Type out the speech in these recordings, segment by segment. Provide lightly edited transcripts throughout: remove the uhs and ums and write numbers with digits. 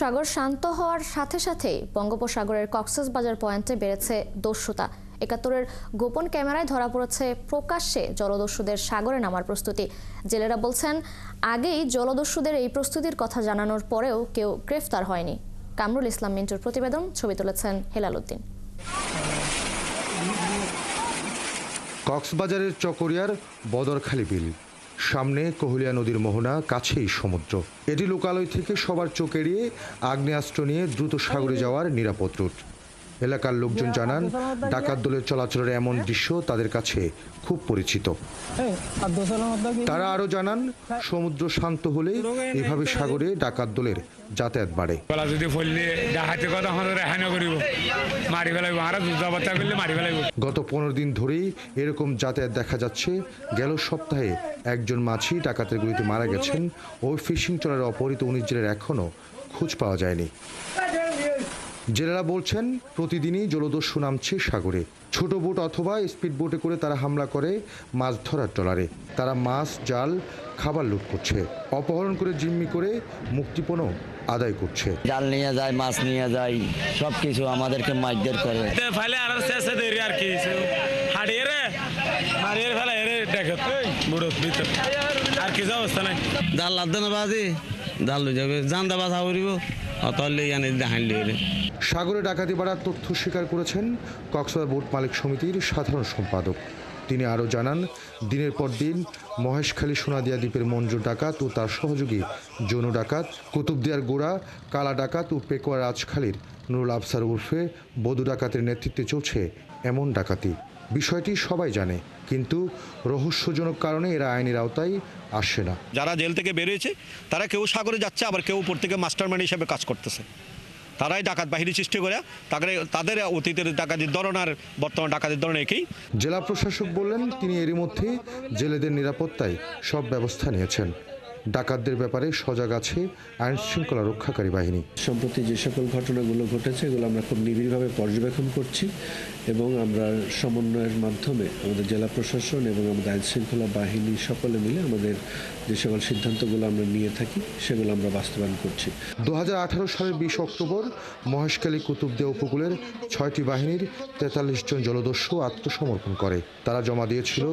সাগর শান্ত হওয়ার সাথে সাথে বঙ্গোপসাগরের কক্সবাজার পয়েন্টে বেড়েছে দস্যুতা। ৭১-এর গোপন ক্যামেরায় ধরা পড়েছে প্রকাশ্যে জলদস্যুদের সাগরে নামার প্রস্তুতি। জেলেরা বলছেন, আগেই জলদস্যুদের এই প্রস্তুতির কথা জানানোর পরেও কেউ গ্রেফতার হয়নি। কামরুল ইসলাম মিন্টুর প্রতিবেদন, ছবি তুলেছেন হেলাল উদ্দিন। কক্সবাজারের চকরিয়ার বদরখালী বিল, সামনে কহুলিয়া নদীর মোহনা, কাছেই সমুদ্র। এটি লোকালয় থেকে সবার চোখ এড়িয়ে আগ্নেয়াস্ত্র নিয়ে দ্রুত সাগরে যাওয়ার নিরাপদ রুট। এলাকার লোকজন জানান, ডাকাত দলের চলাচলের এমন দৃশ্য তাদের কাছে খুব পরিচিত। তারা আরও জানান, সমুদ্র শান্ত হলে এভাবে সাগরে ডাকাত দলের যাতায়াত বাড়ে। গত 15 দিন ধরেই এরকম যাতায়াত দেখা যাচ্ছে। গেল সপ্তাহে একজন মাঝি ডাকাতের গুলিতে মারা গেছেন। ওই ফিশিং ট্রলারে অপহৃত 19 জেলের এখনও খোঁজ পাওয়া যায়নি। জেলেরা বলছেন, প্রতিদিনই জলদস্যু নামছে সাগরে। ছোট বোট অথবা স্পিড বোটে করে তারা হামলা করে মাছ ধরার ট্রলারে। তারা মাছ, জাল, খাবার লুট করছে, অপহরণ করে জিম্মি করে মুক্তিপণও আদায় করছে। জাল নিয়ে যায়, মাছ নিয়ে যায়, সব কিছু আমাদেরকে মারধর করে। জাল লাদ না বাজি জাল যাবে জান্দা বাধা করিব। সাগরে ডাকাতি বাড়ার তথ্য স্বীকার করেছেন কক্সবাজার বোট মালিক সমিতির সাধারণ সম্পাদক। তিনি আরও জানান, দিনের পর দিন মহেশখালী সোনাদিয়া দ্বীপের মঞ্জু ডাকাত ও তার সহযোগী জনু ডাকাত, কুতুবদিয়ার গোড়া কালা ডাকাত ও পেকুয়া রাজখালীর নুরুল আফসার উর্ফে বধু ডাকাতের নেতৃত্বে চলছে এমন ডাকাতি। বিষয়টি সবাই জানে, কিন্তু রহস্যজনক কারণে এরা আইনের আওতায় আসে না। যারা জেল থেকে বেরিয়েছে তারা কেউ সাগরে যাচ্ছে, আবার কেউ উপর থেকে মাস্টারমাইন্ড হিসেবে কাজ করতেছে। তারাই ডাকাত বাহিনী সৃষ্টি করে তাদের অতীতের ডাকাতির ধরন আর বর্তমান ডাকাতির ধরন একই। জেলা প্রশাসক বললেন, তিনি এরই মধ্যে জেলেদের নিরাপত্তায় সব ব্যবস্থা নিয়েছেন। ডাকাতদের ব্যাপারে সজাগ আছে আইন শৃঙ্খলা রক্ষাকারী বাহিনী। সম্প্রতি যে সকল ঘটনাগুলো ঘটেছে এগুলো আমরা খুব নিবিড়ভাবে পর্যবেক্ষণ করছি এবং আমরা সমন্বয়ের মাধ্যমে আমাদের জেলা প্রশাসন এবং আমাদের আইন শৃঙ্খলা বাহিনী সকলে মিলে আমাদের যে সকল সিদ্ধান্তগুলো আমরা নিয়ে থাকি সেগুলো আমরা বাস্তবায়ন করছি। 2018 সালের 20 অক্টোবর মহেশখালী কুতুবদিয়া উপকূলের 6টি বাহিনীর 43 জন জলদস্যু আত্মসমর্পণ করে। তারা জমা দিয়েছিল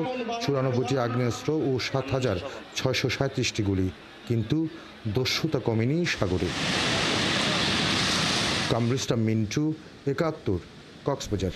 94টি আগ্নেয়াস্ত্র ও 7,637টি গুলি, কিন্তু দস্যুতা কমেনি সাগরে। কামরুল ইসলাম মিন্টু, ৭১, কক্সবাজার।